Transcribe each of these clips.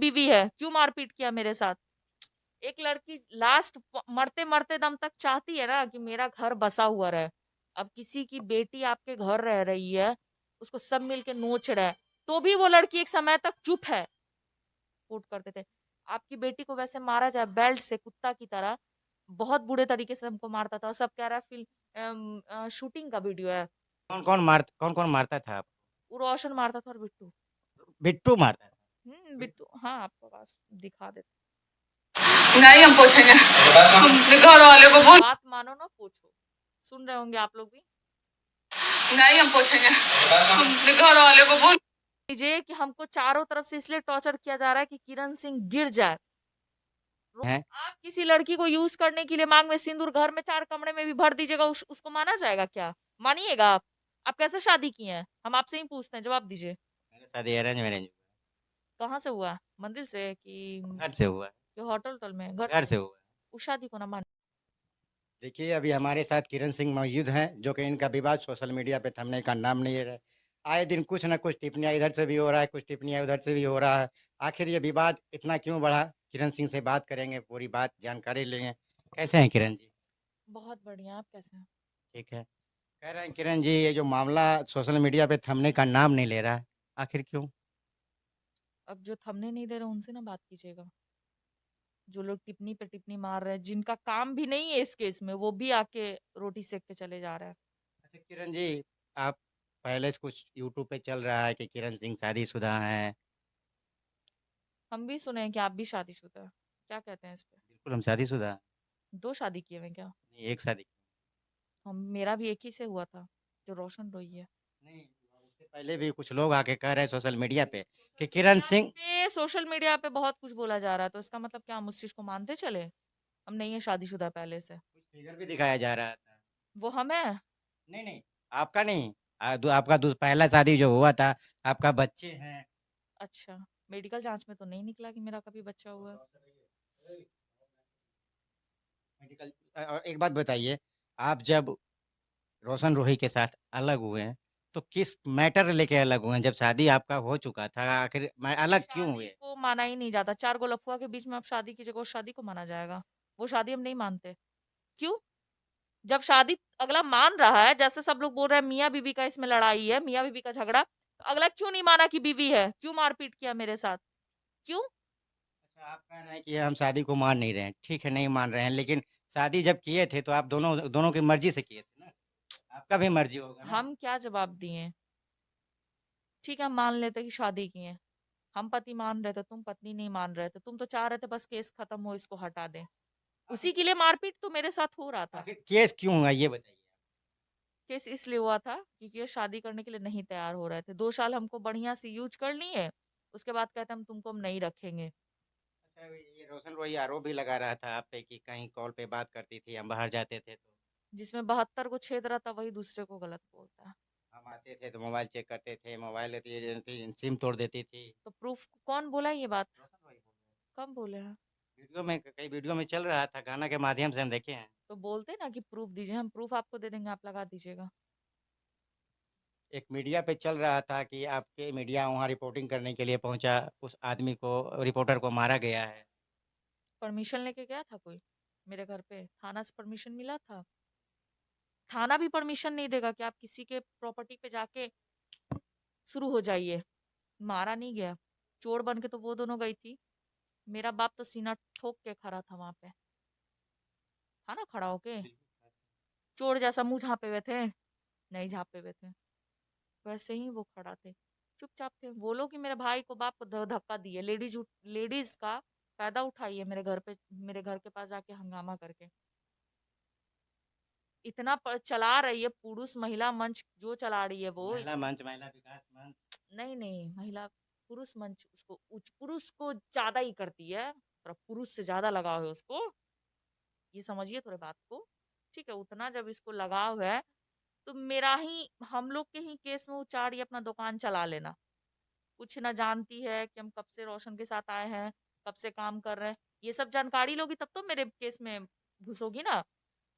बीवी है, क्यों मारपीट किया मेरे साथ? एक लड़की लास्ट मरते मरते दम तक चाहती है ना कि मेरा घर बसा हुआ रहे। अब किसी की बेटी आपके घर रह रही है, उसको सब मिलके नोच रहे हैं, तो भी वो लड़की एक समय तक चुप है। सपोर्ट करते थे। आपकी बेटी को वैसे मारा जाए बेल्ट से कुत्ता की तरह, बहुत बुरे तरीके से हमको मारता था, और सब कह रहा है फिल्म शूटिंग का वीडियो है। कौन कौन मारता था आप? वो रोशन मारता था और बिट्टू। बिट्टू मारता था? बिट्टू, हाँ आपको पास दिखा देते। नहीं हम पूछेंगे, हम अपने घर वाले को बोल। बात मानो ना, पूछो। सुन रहे होंगे आप लोग भी। नहीं हम पूछेंगे, हम अपने घर वाले को बोल लीजिए कि हमको चारों तरफ से इसलिए टॉर्चर किया जा रहा है कि किरण सिंह गिर जाए। हैं? आप किसी लड़की को यूज करने के लिए मांग में सिंदूर घर में 4 कमरे में भी भर दीजिएगा, उसको माना जाएगा क्या? मानिएगा आप कैसे शादी किए हैं? हम आपसे ही पूछते हैं, जवाब दीजिए। मेरा शादी अरेंज मैरेज कहाँ से हुआ? मंदिर से कि घर से हुआ है। होटल होटल में, घर घर से? से हुआ है। उस शादी को ना मान। देखिए, अभी हमारे साथ किरण सिंह मौजूद हैं, जो कि इनका विवाद सोशल मीडिया पे थमने का नाम नहीं ले रहा है। आए दिन कुछ न कुछ टिप्पणियाँ इधर से भी हो रहा है, कुछ टिप्पणियाँ उधर से भी हो रहा है। आखिर ये विवाद इतना क्यों बढ़ा? किरण सिंह से बात करेंगे, पूरी बात जानकारी लेंगे। कैसे हैं किरण जी? बहुत बढ़िया, आप कैसे हैं? ठीक है। कह रहे हैं किरण जी, ये जो मामला सोशल मीडिया पे थमने का नाम नहीं ले रहा है, आखिर क्यों? अब जो थमने नहीं दे रहे उनसे ना बात कीजिएगा। जो लोग टिप्पणी पे टिप्पणी मार रहे हैं, जिनका काम भी नहीं है इस केस में, वो भी आके रोटी सेक के चले जा रहे हैं। अच्छा किरण जी, आप पहले से कुछ यूट्यूब पे चल रहा है कि किरण सिंह शादीशुदा हैं। हम भी सुने हैं कि आप भी शादीशुदा हैं। क्या कहते हैं इस पे? बिल्कुल हम शादीशुदा हैं। 2 शादी किए हुए हैं क्या? नहीं, एक शादी। हम मेरा भी एक ही से हुआ था, जो रोशन रोई है। नहीं, उससे पहले भी कुछ लोग आके कह रहे हैं सोशल मीडिया पे कि किरण सिंह। सोशल मीडिया पे बहुत कुछ बोला जा रहा है, तो इसका मतलब क्या हम उस चीज को मानते चले? हम नहीं है शादीशुदा पहले से। कुछ फिगर भी दिखाया जा रहा था। वो हम है। नहीं नहीं, आपका नहीं। आपका पहला शादी जो हुआ था, आपका बच्चे हैं। अच्छा, मेडिकल जांच में तो नहीं निकला कि मेरा कभी बच्चा हुआ है। मेडिकल। और एक बात बताइए, आप जब रोशन रोही के साथ अलग हुए हैं, तो किस मैटर लेके अलग हुए हैं? जब शादी आपका हो चुका था, आखिर मैं अलग क्यों शादी हुए? को माना ही नहीं जाता। 4 गो लफुआ के बीच में आप शादी की जगह उस शादी को माना जाएगा? वो शादी हम नहीं मानते। क्यों? जब शादी अगला मान रहा है, जैसे सब लोग बोल रहे हैं मियाँ बीबी का इसमें लड़ाई है, मियाँ बीबी का झगड़ा, तो अगला क्यों नहीं माना कि बीवी है? क्यों मारपीट किया मेरे साथ? क्यों? अच्छा, आप कह रहे हैं कि हम शादी को मान नहीं रहे हैं। ठीक है, नहीं मान रहे हैं, लेकिन शादी जब किए थे तो आप दोनों दोनों की मर्जी से किए थे ना। आपका भी मर्जी होगा ना। हम क्या जवाब दिए? ठीक है, हम मान लेते कि शादी की है। हम पति मान रहे थे, तुम पत्नी नहीं मान रहे थे। तुम तो चाह रहे थे बस केस खत्म हो, इसको हटा दें। आखिर उसी के लिए मारपीट तो मेरे साथ हो रहा था। आखिर केस क्यों हुआ, ये बताइए। केस इसलिए हुआ था क्योंकि ये शादी करने के लिए नहीं तैयार हो रहे थे। 2 साल हमको बढ़िया से यूज कर लिए, उसके बाद कहते हम तुमको हम नहीं रखेंगे। अच्छा, ये रोशन रोही आरोप भी लगा रहा था आप पे कि कहीं कॉल पे बात करती थी, हम बाहर जाते थे तो जिसमें 72 को छेद रहा था, वही दूसरे को गलत बोलता है। हम आते थे तो मोबाइल चेक करते थे, मोबाइल लेती थी, सिम तोड़ देती थी। तो प्रूफ कौन बोला ये बात? रोशन रोही बोल रहे कब बोले हैं? हैं। वीडियो में, कई वीडियो में चल रहा था, गाना के माध्यम से हम देखे हैं। तो बोलते ना कि प्रूफ दीजिए, हम प्रूफ आपको दे देंगे, आप लगा दीजिएगा। एक मीडिया पे चल रहा था कि आपके मीडिया वहाँ रिपोर्टिंग करने के लिए पहुंचा, उस आदमी को, रिपोर्टर को मारा गया है। परमिशन लेके गया था कोई मेरे घर पे? थाना से परमिशन मिला था? थाना भी परमिशन नहीं देगा कि आप किसी के प्रॉपर्टी पे जाके शुरू हो जाइए। मारा नहीं गया। चोर बन के तो वो दोनों गई थी। मेरा बाप तो सीना ठोक के खड़ा था वहां पे। था ना खड़ा होके? चोर जैसा मुंह झांपे हुए थे? नहीं झांपे हुए थे। वैसे ही वो खड़ा थे, चुपचाप थे। बोलो कि मेरे भाई को, बाप को धक्का दिए, लेडीज का फायदा उठाई है मेरे घर पे, मेरे घर के पास जाके हंगामा करके। इतना चला रही है पुरुष महिला मंच, जो चला रही है वो महिला मंच, महिला विकास मंच। नहीं नहीं, महिला पुरुष मंच उसको पुरुष को ज्यादा ही करती है, थोड़ा पुरुष से ज्यादा लगाव है उसको। ये समझिए थोड़े बात को। ठीक है, उतना जब इसको लगाव है, तो मेरा ही, हम लोग के ही केस में उचार ये अपना दुकान चला लेना। कुछ ना जानती है कि हम कब से रोशन के साथ आए हैं, कब से काम कर रहे हैं। ये सब जानकारी लोगी तब तो मेरे केस में घुसोगी ना।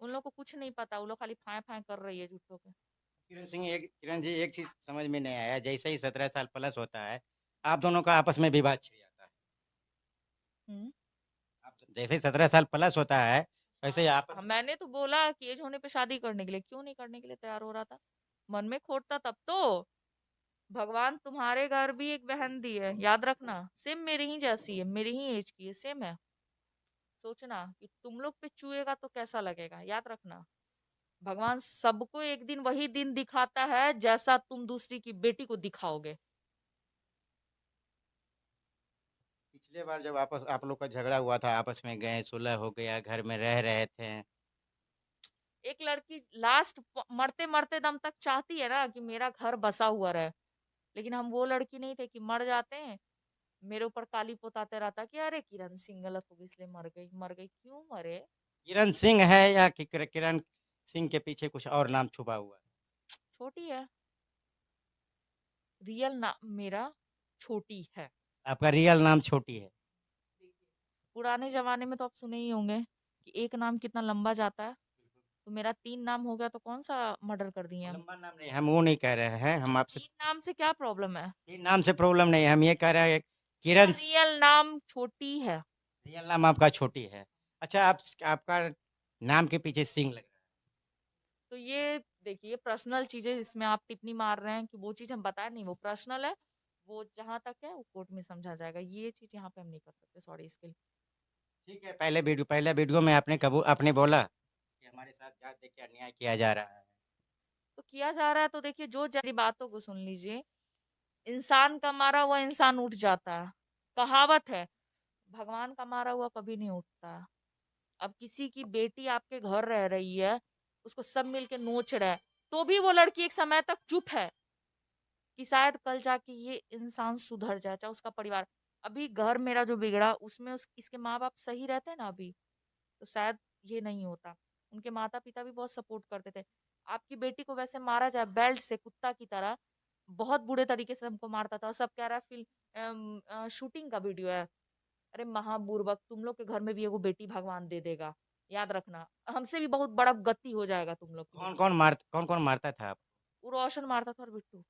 उन लोग को कुछ नहीं पता, वो लोग खाली फाय फाय कर रही है झूठों के। किरण जी, एक चीज समझ में नहीं आया, जैसे ही 17 साल प्लस होता है, आप दोनों का आपस में विवाद छिड़ जाता है। हम्म। आप जैसे 17 साल प्लस होता है वैसे ही आपस हाँ, में मैंने तो बोला कि एज होने पे शादी करने के लिए, क्यों नहीं करने के लिए तैयार हो रहा था? मन में खोट था तब तो। भगवान तुम्हारे घर भी एक बहन दी है, याद रखना, सेम मेरी ही जैसी है, मेरी ही एज की है, सेम है। सोचना कि तुम लोग पे चुएगा तो कैसा लगेगा, याद रखना। भगवान सबको एक दिन वही दिन दिखाता है जैसा तुम दूसरी की बेटी को दिखाओगे। पिछले बार जब आपस आप लोग का झगड़ा हुआ था आपस में गए सुलह हो गया घर में रह रहे थे। एक लड़की लास्ट मरते मरते दम तक चाहती है ना कि मेरा घर बसा हुआ रहे, लेकिन हम वो लड़की नहीं थे कि मर जाते हैं, मेरे ऊपर काली पोताते रहता कि अरे किरण सिंह गलत हो गई इसलिए मर गई, मर गई, क्यों मरे? किरण सिंह है या किरण सिंह के पीछे कुछ और नाम छुपा हुआ है? छोटी है, रियल नाम मेरा छोटी है। आपका रियल नाम छोटी है। पुराने जमाने में तो आप सुने ही होंगे कि एक नाम कितना लंबा जाता है, तो मेरा 3 नाम हो गया तो कौन सा मर्डर कर दिए वो हम? लंबा नाम नहीं हम वो नहीं कह रहे हैं हम आपसे 3 नाम से क्या प्रॉब्लम है? तीन नाम से प्रॉब्लम नहीं है हम ये कह रहे हैं मेरा किरण रियल नाम छोटी है। रियल नाम आपका छोटी है। अच्छा आपका नाम के पीछे सिंह लग रहा तो ये देखिए पर्सनल चीजें जिसमें आप टिप्पणी मार रहे हैं कि वो चीज हम बताए नहीं, वो पर्सनल है। वो जहां तक है वो कोर्ट में समझा जाएगा, ये चीज यहाँ पे हम नहीं कर सकते, सॉरी इसके लिए। है। ठीक है पहले वीडियो में आपने बोला कि हमारे साथ जात के अन्याय किया जा रहा है। तो किया जा रहा है तो देखिए, जो जरी बातों को सुन लीजिए। इंसान का मारा हुआ इंसान उठ जाता है, कहावत है। भगवान का मारा हुआ कभी नहीं उठता। अब किसी की बेटी आपके घर रह रही है, उसको सब मिलके नोच रहा है, तो भी वो लड़की एक समय तक चुप है कि शायद कल जाके ये इंसान सुधर जाए, चाहे उसका परिवार। अभी घर मेरा जो बिगड़ा उसमें इसके माँ बाप सही रहते ना अभी, तो शायद ये नहीं होता। उनके माता पिता भी बहुत सपोर्ट करते थे। आपकी बेटी को वैसे मारा जाए बेल्ट से कुत्ता की तरह, बहुत बुरे तरीके से हमको मारता था, और सब कह रहा है फिल्म शूटिंग का वीडियो है। अरे महाबूर्बक, तुम लोग के घर में भी एगो बेटी भगवान दे देगा, याद रखना। हमसे भी बहुत बड़ा गति हो जाएगा तुम लोग के लिए। कौन कौन मारता था आप? वो रोशन मारता था और बिट्टू।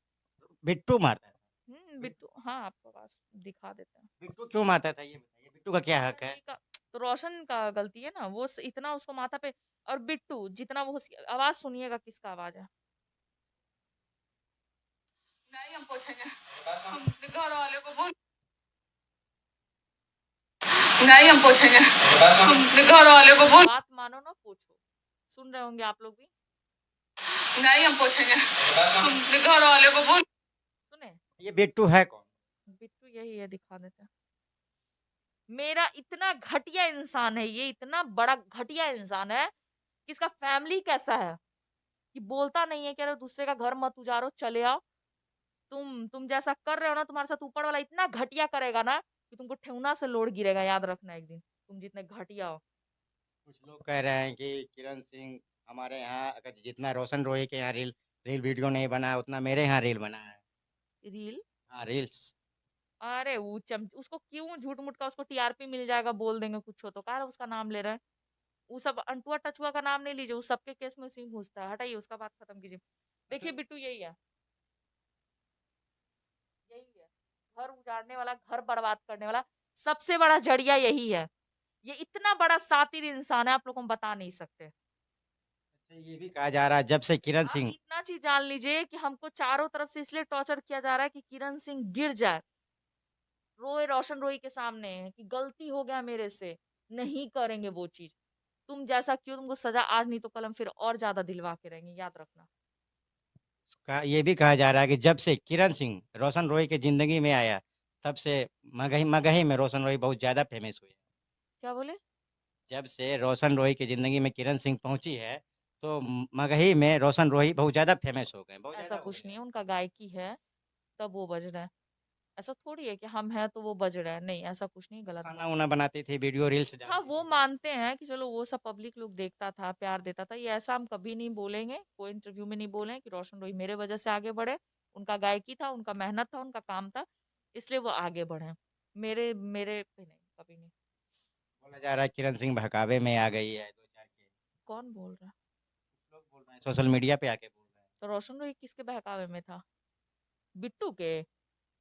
बिट्टू मारता था? बिट- बिट्टू, हाँ आपको पास दिखा देते हैं। बिट्टू क्यों मारता था ये बताइए बिट्टू का क्या हक रोशन है? रोई का, तो रोशन का गलती है ना, वो इतना उसको माथा पे। और बिट्टू जितना वो आवाज सुनिएगा, किसका आवाज है? नहीं हम पूछेंगे, हम घर वाले को बोल। नहीं हम पूछेंगे, हम घर वाले को बोल। बात मानो ना पूछो, सुन रहे होंगे आप लोग भी। नहीं हम पूछेंगे, हम घर वाले को बोल। सुने? ये बिट्टू है कौन? बिट्टू यही है, दिखा देते हैं। मेरा इतना घटिया इंसान है ये, इतना बड़ा घटिया इंसान है कि इसका फैमिली कैसा है कि बोलता नहीं है कि अरे दूसरे का घर मत उजारो, चले आओ। तुम जैसा कर रहे हो ना, तुम्हारे साथ ऊपर वाला इतना घटिया करेगा ना कि तुमको ठेहुना से लोड गिरेगा, याद रखना एक दिन, तुम जितने घटिया हो। कुछ लोग कह रहे हैं कि किरण सिंह हमारे यहाँ अगर जितना रोशन रोही के यहाँ रील रील वीडियो नहीं बना है उतना मेरे यहाँ रील बना है। रील? हाँ रील्स। अरे वो उसको क्यों झूठ मूठ का, उसको टीआरपी मिल जाएगा, बोल देंगे कुछ हो तो, कह रहा उसका नाम ले रहे हैं। वो सब अंटुआ टचुआ का नाम नहीं लीजिए, उस सबके केस में उसी में घुसता है, हटाइए उसका, बात खत्म कीजिए। अच्छा देखिए बिट्टू यही है, यही है। घर उजाड़ने वाला, घर बर्बाद करने वाला सबसे बड़ा जड़िया यही है। ये इतना बड़ा सातिर इंसान है, आप लोग को हम बता नहीं सकते। अच्छा ये भी कहा जा रहा है जब से किरण आप सिंह इतना चीज जान लीजिए कि हमको चारों तरफ से इसलिए टॉर्चर किया जा रहा है कि किरण सिंह गिर जाए, रोए रोशन रोई के सामने कि गलती हो गया मेरे से, नहीं करेंगे वो चीज। तुम जैसा क्यों, तुमको सजा आज नहीं तो कल हम फिर और ज्यादा दिलवा के रहेंगे, याद रखना। ये भी कहा जा रहा है कि जब से किरण सिंह रोशन रोही की जिंदगी में आया तब से मगही मगही में रोशन रोही बहुत ज़्यादा फेमस हुई है। क्या बोले? जब से रोशन रोही की ज़िंदगी में किरण सिंह पहुंची है तो मगही में रोशन रोही बहुत ज़्यादा फेमस हो गए बहुत ऐसा ज़्यादा हो कुछ गए। नहीं है, उनका गायकी है तब वो बज रहा है। ऐसा थोड़ी है कि हम हैं तो वो बज रहा है, नहीं ऐसा कुछ नहीं, गलत खाना बात। उना बनाती थी वीडियो रील्स हाँ डालती वो थी। मानते हैं कि चलो वो सब पब्लिक लोग देखता था, प्यार देता था, ये ऐसा हम कभी नहीं बोलेंगे, कोई इंटरव्यू में नहीं बोले कि रोशन रोही मेरे वजह से आगे बढ़े। उनका गायकी था, उनका मेहनत था, उनका काम था, इसलिए वो आगे बढ़े। मेरे मेरे पे नहीं, कभी नहीं। बोला जा रहा है किरण सिंह बहकावे में आ गई है दो चार के कौन बोल रहा है? लोग बोल रहे हैं सोशल मीडिया पे आके बोल रहे हैं। तो रोशन रोही किसके बहकावे में था? बिट्टू के?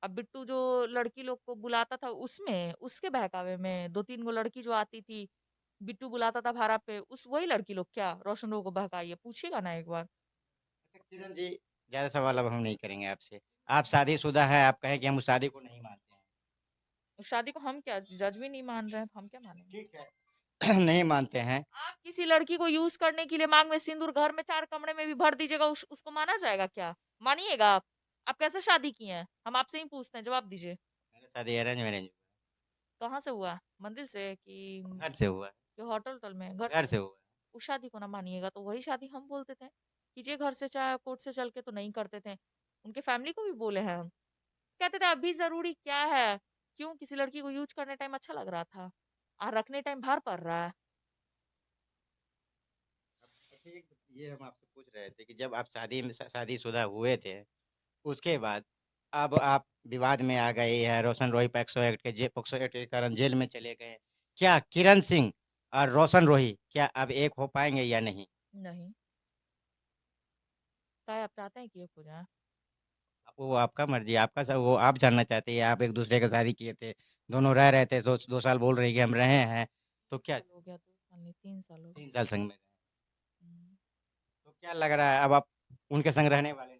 अब बिट्टू जो लड़की लोग को बुलाता था उसमें, उसके बहकावे में 2-3 गो लड़की जो आती थी, बिट्टू बुलाता था भाड़ा पे, उस वही लड़की लोग क्या रोशन को बहकाई है? पूछिएगा ना एक बार। अच्छा किरण जी, ज़्यादा सवाल अब हम नहीं करेंगे आपसे। आप शादीशुदा हैं, आप कहें कि हम उस शादी को नहीं मानते हैं। उस शादी को हम क्या जज भी नहीं मान रहे हैं, तो हम क्या मानेंगे? ठीक है, नहीं मानते हैं। आप किसी लड़की को यूज करने के लिए मांग में सिंदूर घर में 4 कमरे में भी भर दीजिएगा, उसको माना जाएगा क्या? मानिएगा आप? आप कैसे शादी किए हैं? हम आपसे ही पूछते हैं, जवाब दीजिए। मेरा शादी अरेंज मैरेज कहाँ से हुआ? मंदिर से कि घर से हुआ है, होटल वोटल में? घर घर से? से हुआ है। उस शादी को ना मानिएगा तो वही शादी हम बोलते थे, कीजिए घर से, चाहे कोर्ट से चल के तो नहीं करते थे। उनके फैमिली को भी बोले हैं हम, कहते थे अभी जरूरी क्या है, क्यों किसी लड़की को यूज करने टाइम अच्छा लग रहा था और रखने टाइम भार पड़ रहा है। अच्छा ये हम आपसे पूछ रहे थे कि जब आप शादीशुदा हुए थे, उसके बाद अब आप विवाद में आ गए हैं, रोशन रोही पॉक्सो एक्ट के कारण जेल में चले गए। क्या किरण सिंह और रोशन रोही क्या अब एक हो पाएँगे या नहीं? नहीं, क्या आप चाहते हैं कि ये हो जाए? वो आपका मर्ज़ी, आपका स वो आप जानना चाहते हैं, आप एक-दूसरे का शादी किए थे, दोनों रह रहे थे, 2 साल बोल रही हैं कि हम रहे हैं, तो 2 क्या साल हो गया, 2 साल नहीं 3 साल हो गया। 3 साल संग में रहे। हम्म। तो क्या लग रहा है अब आप उनके संग रहने वाले